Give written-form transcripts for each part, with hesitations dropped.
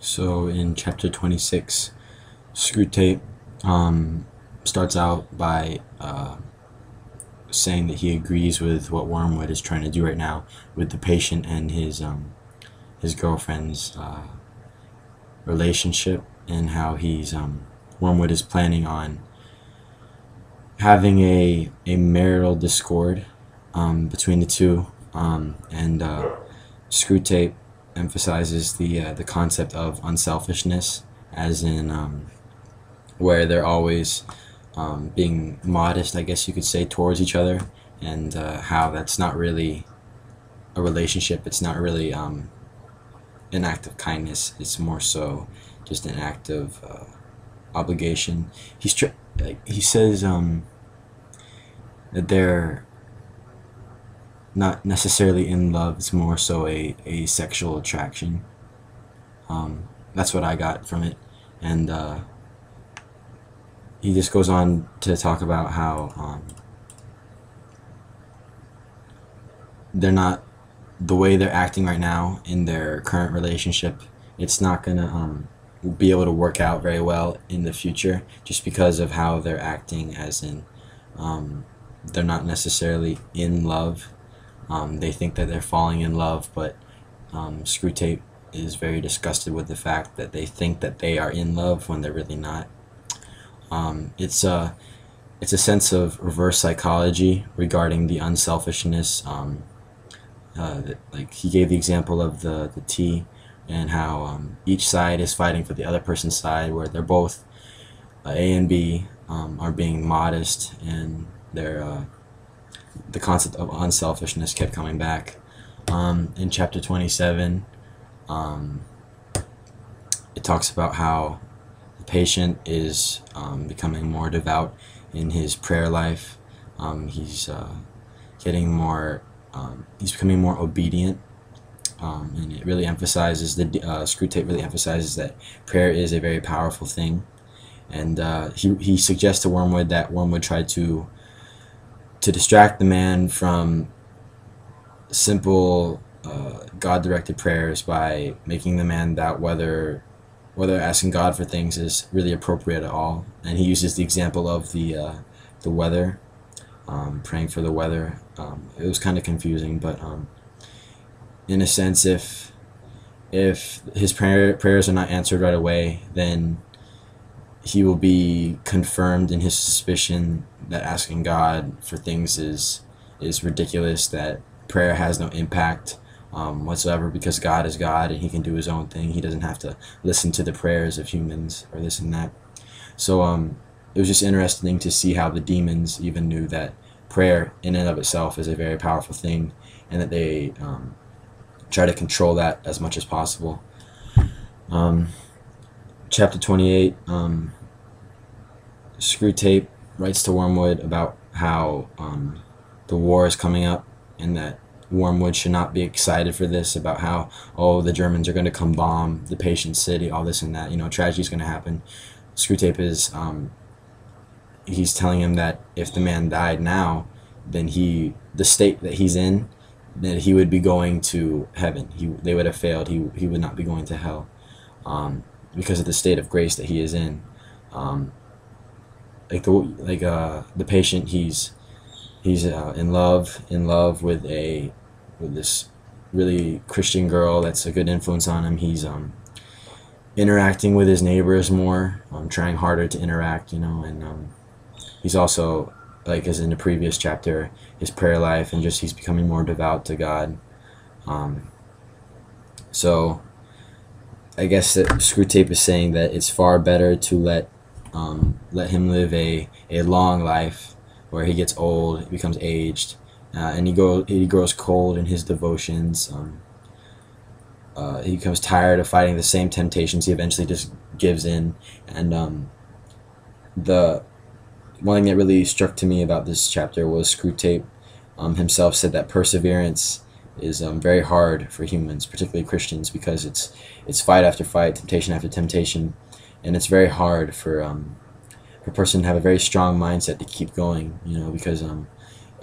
So in chapter 26, Screwtape starts out by saying that he agrees with what Wormwood is trying to do right now with the patient and his girlfriend's relationship, and how Wormwood is planning on having a marital discord between the two, and Screwtape emphasizes the concept of unselfishness, as in where they're always being modest, I guess you could say, towards each other, and how that's not really a relationship. It's not really an act of kindness. It's more so just an act of obligation. He says that they're not necessarily in love. It's more so a sexual attraction. That's what I got from it, and he just goes on to talk about how they're not, the way they're acting right now in their current relationship, it's not gonna be able to work out very well in the future, just because of how they're acting, as in they're not necessarily in love. They think that they're falling in love, but Screwtape is very disgusted with the fact that they think that they are in love when they're really not. It's a sense of reverse psychology regarding the unselfishness. Like he gave the example of the tea, and how each side is fighting for the other person's side, where they're both A and B are being modest, and the concept of unselfishness kept coming back. In chapter 27, it talks about how the patient is becoming more devout in his prayer life. He's getting more, he's becoming more obedient, and it really emphasizes, Screwtape really emphasizes that prayer is a very powerful thing. And he suggests to Wormwood that Wormwood tried to distract the man from simple God-directed prayers by making the man doubt whether asking God for things is really appropriate at all. And he uses the example of the weather, praying for the weather. It was kind of confusing, but in a sense, if his prayers are not answered right away, then he will be confirmed in his suspicion that asking God for things is ridiculous, that prayer has no impact whatsoever, because God is God and he can do his own thing. He doesn't have to listen to the prayers of humans or this and that. So it was just interesting to see how the demons even knew that prayer in and of itself is a very powerful thing, and that they try to control that as much as possible. Chapter 28, Screwtape writes to Wormwood about how the war is coming up, and that Wormwood should not be excited for this, about how, oh, the Germans are going to come bomb the patient city, all this and that, tragedy's going to happen. Screwtape is, he's telling him that if the man died now, then the state that he's in, that he would be going to heaven. They would have failed. He would not be going to hell, because of the state of grace that he is in. The patient, he's in love with this really Christian girl that's a good influence on him. He's interacting with his neighbors more, trying harder to interact, and he's also, like as in the previous chapter, his prayer life, and just he's becoming more devout to God. So I guess that Screwtape is saying that it's far better to let him live a long life, where he gets old, he becomes aged, and he grows cold in his devotions. He becomes tired of fighting the same temptations. He eventually just gives in. And the one thing that really struck to me about this chapter was Screwtape himself said that perseverance is very hard for humans, particularly Christians, because it's fight after fight, temptation after temptation, and it's very hard for a person to have a very strong mindset to keep going, because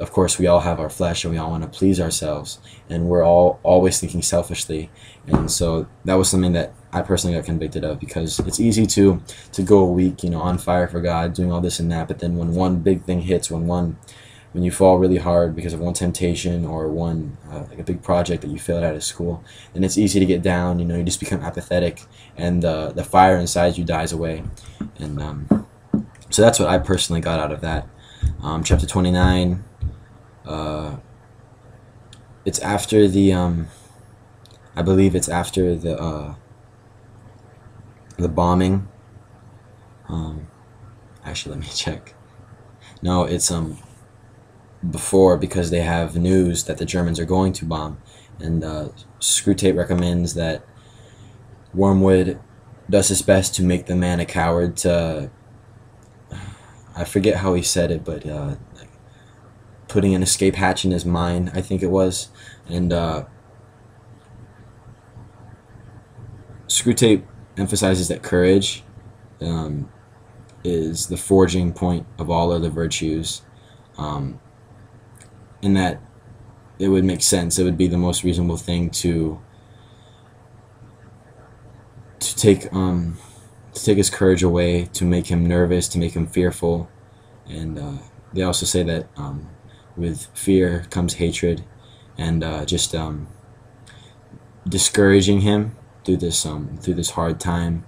of course, we all have our flesh and we all want to please ourselves, and we're all always thinking selfishly. And so that was something that I personally got convicted of, because it's easy to go a week, on fire for God, doing all this and that, but then when one big thing hits, when you fall really hard because of one temptation or one like a big project that you failed out of school, then it's easy to get down. You just become apathetic, and the fire inside you dies away. And so that's what I personally got out of that. Chapter 29. It's after the I believe it's after the bombing. Actually, let me check. No, it's before, because they have news that the Germans are going to bomb, and Screwtape recommends that Wormwood does his best to make the man a coward. I forget how he said it, but like putting an escape hatch in his mind, I think it was, and Screwtape emphasizes that courage is the forging point of all other virtues. In that it would make sense. It would be the most reasonable thing to take his courage away, to make him nervous, to make him fearful. And they also say that with fear comes hatred, and just discouraging him through this hard time.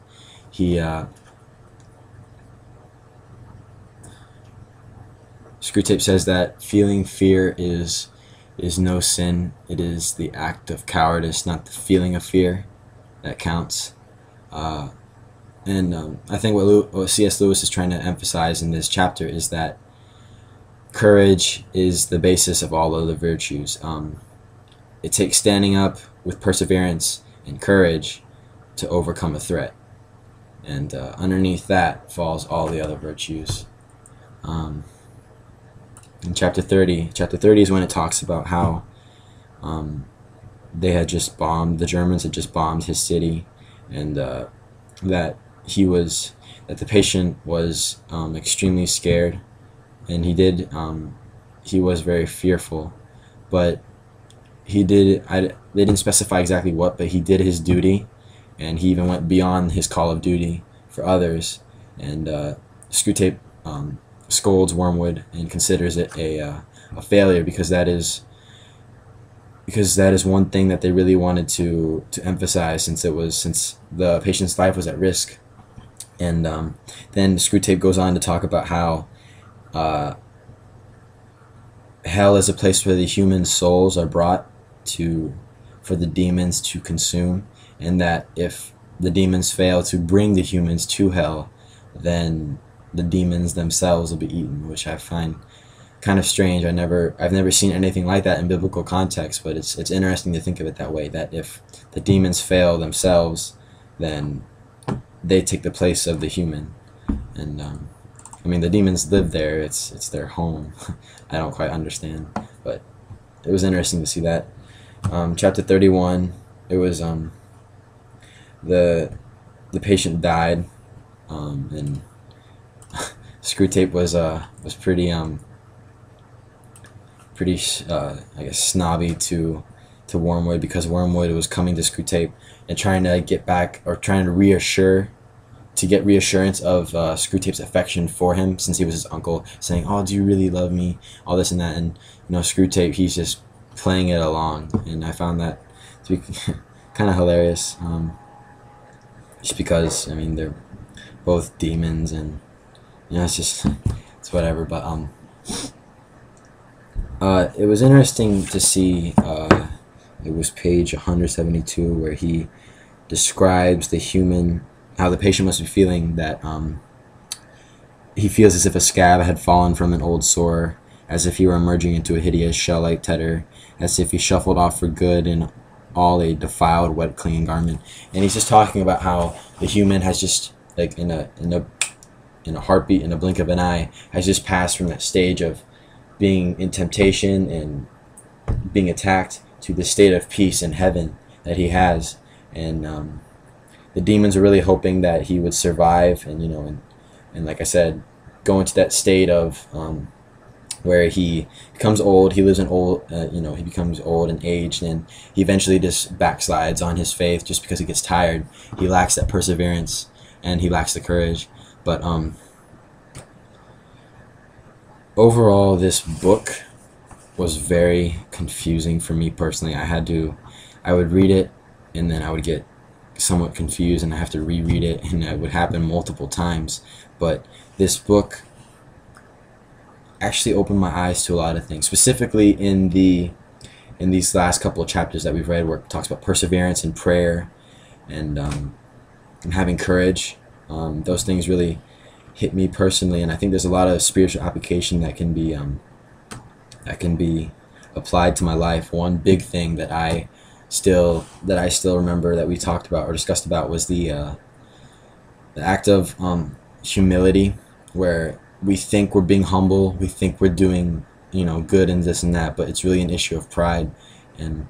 Screwtape says that feeling fear is no sin. It is the act of cowardice, not the feeling of fear, that counts. And I think what C.S. Lewis is trying to emphasize in this chapter is that courage is the basis of all other virtues. It takes standing up with perseverance and courage to overcome a threat. And underneath that falls all the other virtues. In chapter 30 is when it talks about how the Germans had just bombed his city, and that the patient was extremely scared, and he was very fearful, but they didn't specify exactly what, but he did his duty, and he even went beyond his call of duty for others. And Screwtape scolds Wormwood and considers it a failure, because that is one thing that they really wanted to emphasize, since the patient's life was at risk. And then Screwtape goes on to talk about how hell is a place where the human souls are brought for the demons to consume, and that if the demons fail to bring the humans to hell, then the demons themselves will be eaten, which I find kind of strange. I've never seen anything like that in biblical context, but it's interesting to think of it that way, that if the demons fail themselves, then they take the place of the human. And I mean, the demons live there, it's their home. I don't quite understand, but it was interesting to see that. Chapter 31, it was the patient died, and Screwtape was pretty I guess snobby to Wormwood, because Wormwood was coming to Screwtape and trying to get reassurance of Screwtape's affection for him, since he was his uncle, saying, "Oh, do you really love me?" All this and that, and Screwtape, he's just playing it along, and I found that to be kind of hilarious. Just because, I mean, they're both demons, and it's whatever. But it was interesting to see. It was page 172 where he describes how the patient must be feeling, that he feels as if a scab had fallen from an old sore, as if he were emerging into a hideous shell-like tetter, as if he shuffled off for good in all a defiled, wet, clinging garment. And he's just talking about how the human has just, like, in a heartbeat, in a blink of an eye, has just passed from that stage of being in temptation and being attacked to the state of peace and heaven that he has. And the demons are really hoping that he would survive, and and like I said, go into that state of where he becomes old. He lives an old, he becomes old and aged, and he eventually just backslides on his faith just because he gets tired. He lacks that perseverance, and he lacks the courage. But overall, this book was very confusing for me personally. I would read it, and then I would get somewhat confused, and I have to reread it, and it would happen multiple times. But this book actually opened my eyes to a lot of things, specifically in these last couple of chapters that we've read, where it talks about perseverance and prayer, and having courage. Those things really hit me personally, and I think there's a lot of spiritual application that can be applied to my life. One big thing that I still remember that we talked about or discussed about was the act of humility, where we think we're being humble, we think we're doing good and this and that, but it's really an issue of pride. And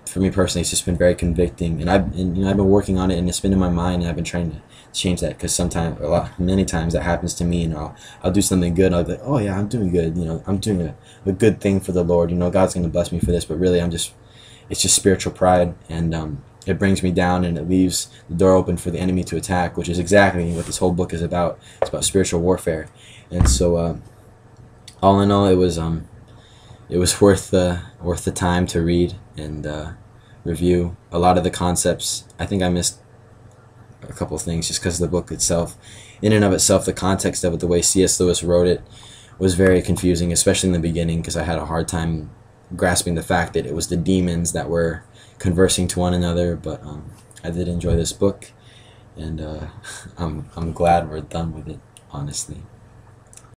for me personally, it's just been very convicting, and I've been working on it, and it's been in my mind, and I've been trying to change that, because many times that happens to me, and I'll do something good, and I'll be like, oh yeah, I'm doing good, I'm doing a good thing for the Lord, God's gonna bless me for this, but really it's just spiritual pride, and it brings me down, and it leaves the door open for the enemy to attack, which is exactly what this whole book is about. It's about spiritual warfare. And so all in all, it was worth the time to read and review. A lot of the concepts, I think I missed a couple of things just because of the book itself. In and of itself, the context of it, the way C.S. Lewis wrote it, was very confusing, especially in the beginning, because I had a hard time grasping the fact that it was the demons that were conversing to one another. But I did enjoy this book, and I'm glad we're done with it, honestly.